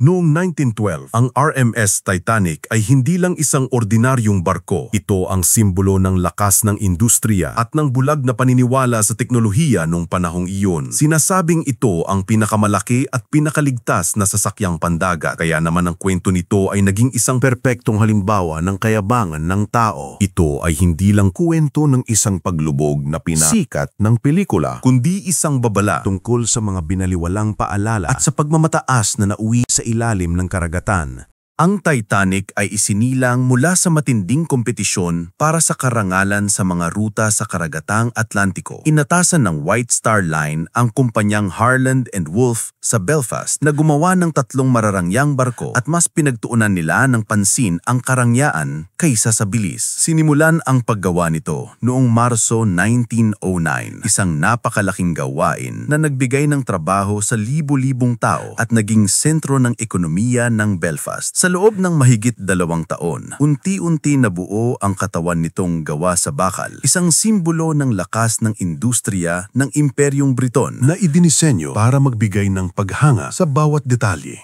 Noong 1912, ang RMS Titanic ay hindi lang isang ordinaryong barko. Ito ang simbolo ng lakas ng industriya at ng bulag na paniniwala sa teknolohiya noong panahong iyon. Sinasabing ito ang pinakamalaki at pinakaligtas na sasakyang pandagat. Kaya naman ang kwento nito ay naging isang perpektong halimbawa ng kayabangan ng tao. Ito ay hindi lang kwento ng isang paglubog na pinasikat ng pelikula, kundi isang babala tungkol sa mga binaliwalang paalala at sa pagmamataas na nauwi sa ilalim ng karagatan. Ang Titanic ay isinilang mula sa matinding kompetisyon para sa karangalan sa mga ruta sa karagatang Atlantiko. Inatasan ng White Star Line ang kumpanyang Harland and Wolff sa Belfast na gumawa ng 3 mararangyang barko at mas pinagtuunan nila ng pansin ang karangyaan kaysa sa bilis. Sinimulan ang paggawa nito noong Marso 1909, isang napakalaking gawain na nagbigay ng trabaho sa libo-libong tao at naging sentro ng ekonomiya ng Belfast. Sa loob ng mahigit 2 taon, unti-unti nabuo ang katawan nitong gawa sa bakal, isang simbolo ng lakas ng industriya ng Imperyong Briton na idinisenyo para magbigay ng paghanga sa bawat detalye.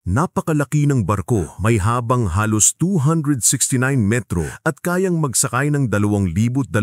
Napakalaki ng barko, may habang halos 269 metro at kayang magsakay ng 2,200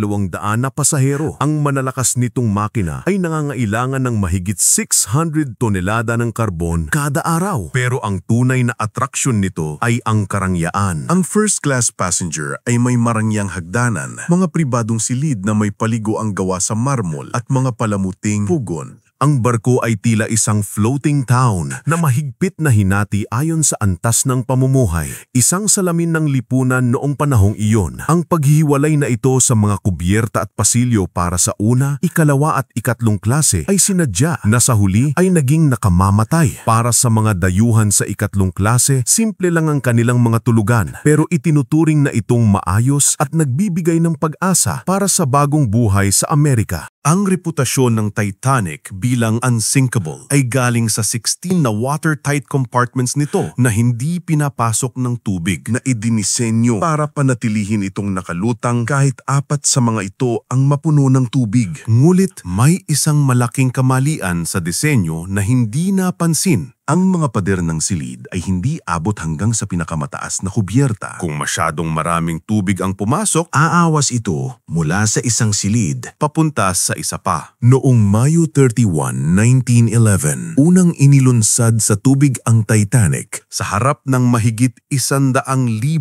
na pasahero. Ang manalakas nitong makina ay nangangailangan ng mahigit 600 tonelada ng karbon kada araw. Pero ang tunay na atraksyon nito ay ang karangyaan. Ang first class passenger ay may marangyang hagdanan, mga pribadong silid na may paligo ang gawa sa marmol at mga palamuting pugon. Ang barko ay tila isang floating town na mahigpit na hinati ayon sa antas ng pamumuhay. Isang salamin ng lipunan noong panahong iyon. Ang paghihiwalay na ito sa mga kubyerta at pasilyo para sa una, ikalawa at ikatlong klase ay sinadya na sa huli ay naging nakamamatay. Para sa mga dayuhan sa ikatlong klase, simple lang ang kanilang mga tulugan pero itinuturing na itong maayos at nagbibigay ng pag-asa para sa bagong buhay sa Amerika. Ang reputasyon ng Titanic bilang unsinkable ay galing sa 16 na watertight compartments nito na hindi pinapasok ng tubig na idinisenyo para panatilihin itong nakalutang kahit 4 sa mga ito ang mapuno ng tubig. Ngulit may isang malaking kamalian sa disenyo na hindi napansin. Ang mga pader ng silid ay hindi abot hanggang sa pinakamataas na kubyerta. Kung masyadong maraming tubig ang pumasok, aawas ito mula sa isang silid papunta sa isa pa. Noong Mayo 31, 1911, unang inilunsad sa tubig ang Titanic sa harap ng mahigit 100,000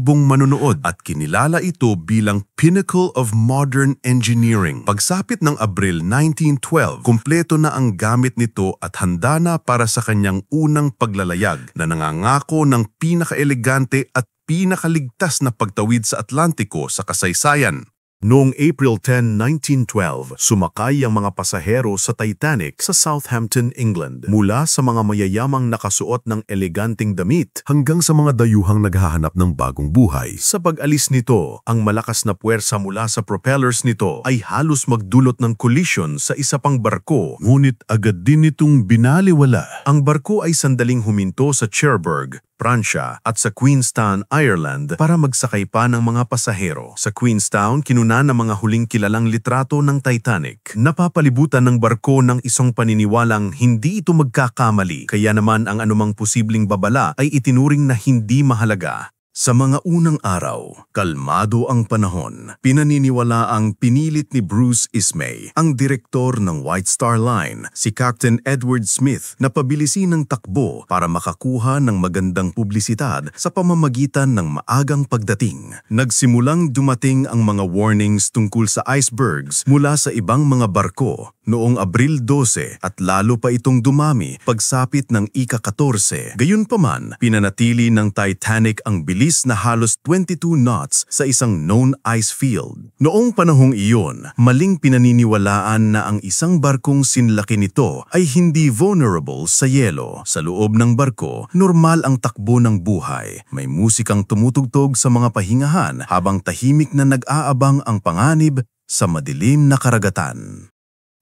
manonood at kinilala ito bilang pinnacle of modern engineering. Pagsapit ng Abril 1912, kumpleto na ang gamit nito at handa na para sa kanyang unang paglalayag na nangangako ng pinakaelegante at pinakaligtas na pagtawid sa Atlantiko sa kasaysayan. Noong April 10, 1912, sumakay ang mga pasahero sa Titanic sa Southampton, England. Mula sa mga mayayamang nakasuot ng eleganting damit hanggang sa mga dayuhang naghahanap ng bagong buhay. Sa pag-alis nito, ang malakas na puwersa mula sa propellers nito ay halos magdulot ng collision sa isa pang barko. Ngunit agad din itong binaliwala. Ang barko ay sandaling huminto sa Cherbourg, Pransya at sa Queenstown, Ireland para magsakay pa ng mga pasahero. Sa Queenstown, kinunan ng mga huling kilalang litrato ng Titanic. Napapalibutan ng barko ng isang paniniwalang hindi ito magkakamali, kaya naman ang anumang posibleng babala ay itinuring na hindi mahalaga. Sa mga unang araw, kalmado ang panahon. Pinaniniwala ang pinilit ni Bruce Ismay, ang direktor ng White Star Line, si Captain Edward Smith, na pabilisin ng takbo para makakuha ng magandang publisidad sa pamamagitan ng maagang pagdating. Nagsimulang dumating ang mga warnings tungkol sa icebergs mula sa ibang mga barko noong Abril 12 at lalo pa itong dumami pagsapit ng ika-14. Gayunpaman, pinanatili ng Titanic ang bilis na halos 22 knots sa isang known ice field. Noong panahong iyon, maling pinaniniwalaan na ang isang barkong sinlaki nito ay hindi vulnerable sa yelo. Sa loob ng barko, normal ang takbo ng buhay. May musikang tumutugtog sa mga pahingahan habang tahimik na nag-aabang ang panganib sa madilim na karagatan.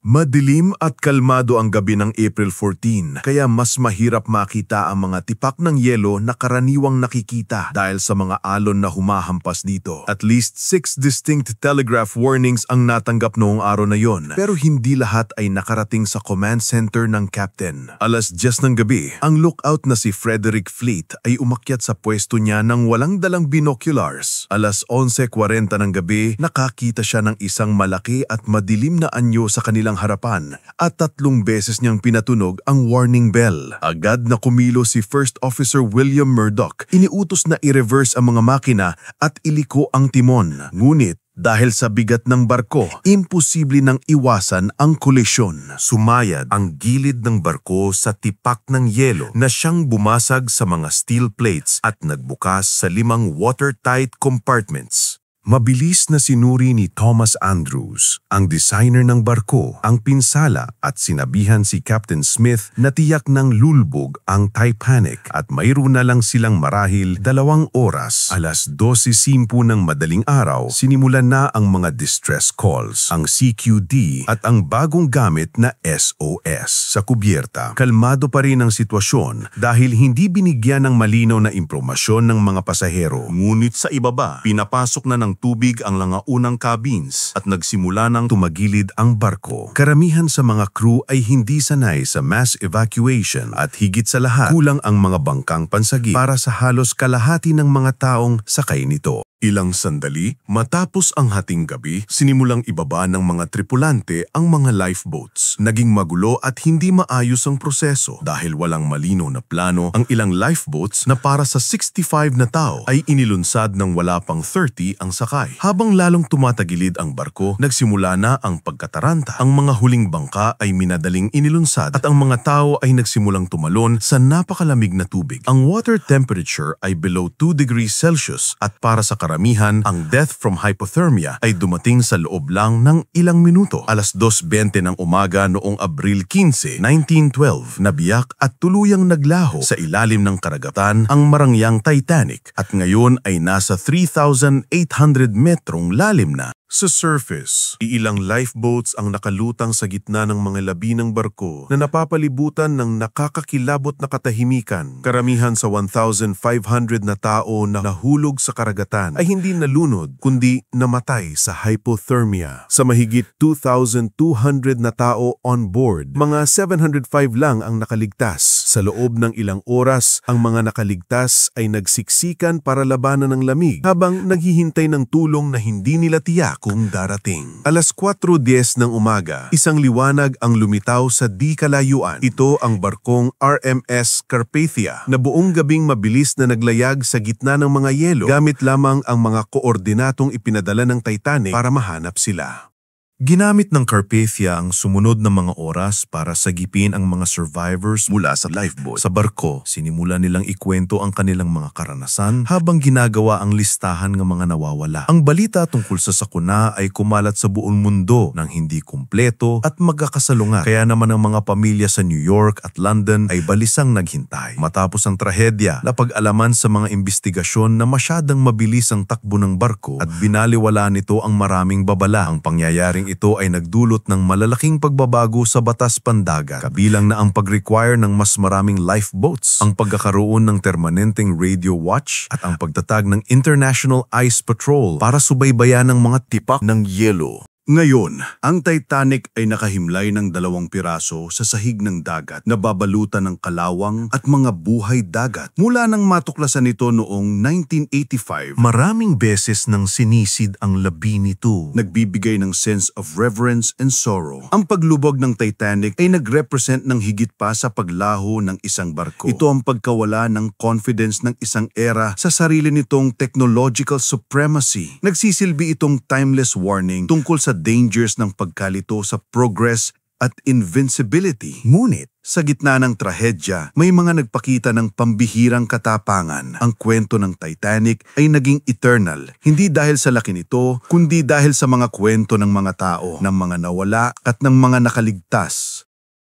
Madilim at kalmado ang gabi ng April 14, kaya mas mahirap makita ang mga tipak ng yelo na karaniwang nakikita dahil sa mga alon na humahampas dito. At least 6 distinct telegraph warnings ang natanggap noong araw na yon, pero hindi lahat ay nakarating sa command center ng captain. Alas 10 ng gabi, ang lookout na si Frederick Fleet ay umakyat sa pwesto niya ng walang dalang binoculars. Alas 11:40 ng gabi, nakakita siya ng isang malaki at madilim na anyo sa kanilang harapan at 3 beses niyang pinatunog ang warning bell. Agad na kumilo si First Officer William Murdoch. Iniutos na i-reverse ang mga makina at iliko ang timon. Ngunit dahil sa bigat ng barko, imposible nang iwasan ang kolisyon. Sumayad ang gilid ng barko sa tipak ng yelo na siyang bumasag sa mga steel plates at nagbukas sa 5 watertight compartments. Mabilis na sinuri ni Thomas Andrews, ang designer ng barko, ang pinsala at sinabihan si Captain Smith na tiyak ng lulubog ang Titanic at mayroon na lang silang marahil 2 oras. Alas 12:10 ng madaling araw, sinimulan na ang mga distress calls, ang CQD at ang bagong gamit na SOS. Sa kubyerta, kalmado pa rin ang sitwasyon dahil hindi binigyan ng malinaw na impormasyon ng mga pasahero. Ngunit sa ibaba, pinapasok na ng tubig ang langaunang cabins at nagsimula ng tumagilid ang barko. Karamihan sa mga crew ay hindi sanay sa mass evacuation at higit sa lahat, kulang ang mga bangkang pansagi para sa halos kalahati ng mga taong sakay nito. Ilang sandali, matapos ang hating gabi, sinimulang ibaba ng mga tripulante ang mga lifeboats. Naging magulo at hindi maayos ang proseso dahil walang malinaw na plano. Ang ilang lifeboats na para sa 65 na tao ay inilunsad ng wala pang 30 ang sakay. Habang lalong tumatagilid ang barko, nagsimula na ang pagkataranta. Ang mga huling bangka ay minadaling inilunsad at ang mga tao ay nagsimulang tumalon sa napakalamig na tubig. Ang water temperature ay below 2 degrees Celsius at para sa karamihan, ang death from hypothermia ay dumating sa loob lang ng ilang minuto. Alas 2:20 ng umaga noong Abril 15, 1912, nabiyak at tuluyang naglaho sa ilalim ng karagatan ang marangyang Titanic at ngayon ay nasa 3,800 metrong lalim na. Sa surface, iilang lifeboats ang nakalutang sa gitna ng mga labi ng barko na napapalibutan ng nakakakilabot na katahimikan. Karamihan sa 1,500 na tao na nahulog sa karagatan ay hindi nalunod kundi namatay sa hypothermia. Sa mahigit 2,200 na tao on board, mga 705 lang ang nakaligtas. Sa loob ng ilang oras, ang mga nakaligtas ay nagsiksikan para labanan ng lamig habang naghihintay ng tulong na hindi nila tiyak kung darating. Alas 4:10 ng umaga, isang liwanag ang lumitaw sa di kalayuan. Ito ang barkong RMS Carpathia na buong gabing mabilis na naglayag sa gitna ng mga yelo gamit lamang ang mga koordinatong ipinadala ng Titanic para mahanap sila. Ginamit ng Carpathia ang sumunod na mga oras para sagipin ang mga survivors mula sa lifeboat. Sa barko, sinimula nilang ikwento ang kanilang mga karanasan habang ginagawa ang listahan ng mga nawawala. Ang balita tungkol sa sakuna ay kumalat sa buong mundo ng hindi kumpleto at magkakasalungat. Kaya naman ang mga pamilya sa New York at London ay balisang naghintay. Matapos ang trahedya, napag-alaman sa mga investigasyon na masyadang mabilis ang takbo ng barko at binaliwala nito ang maraming babala. Ang pangyayaring ito ay nagdulot ng malalaking pagbabago sa batas pandagat, kabilang na ang pag-require ng mas maraming lifeboats, ang pagkakaroon ng permanenteng radio watch at ang pagtatag ng International Ice Patrol para subaybayan ang mga tipak ng yelo. Ngayon, ang Titanic ay nakahimlay ng 2 piraso sa sahig ng dagat na babalutan ng kalawang at mga buhay dagat. Mula nang matuklasan ito noong 1985, maraming beses nang sinisid ang labi nito. Nagbibigay ng sense of reverence and sorrow. Ang paglubog ng Titanic ay nag-represent ng higit pa sa paglaho ng isang barko. Ito ang pagkawala ng confidence ng isang era sa sarili nitong technological supremacy. Nagsisilbi itong timeless warning tungkol sa dangers ng pagkalito sa progress at invincibility. Ngunit, sa gitna ng trahedya, may mga nagpakita ng pambihirang katapangan. Ang kwento ng Titanic ay naging eternal, hindi dahil sa laki nito, kundi dahil sa mga kwento ng mga tao, ng mga nawala at ng mga nakaligtas.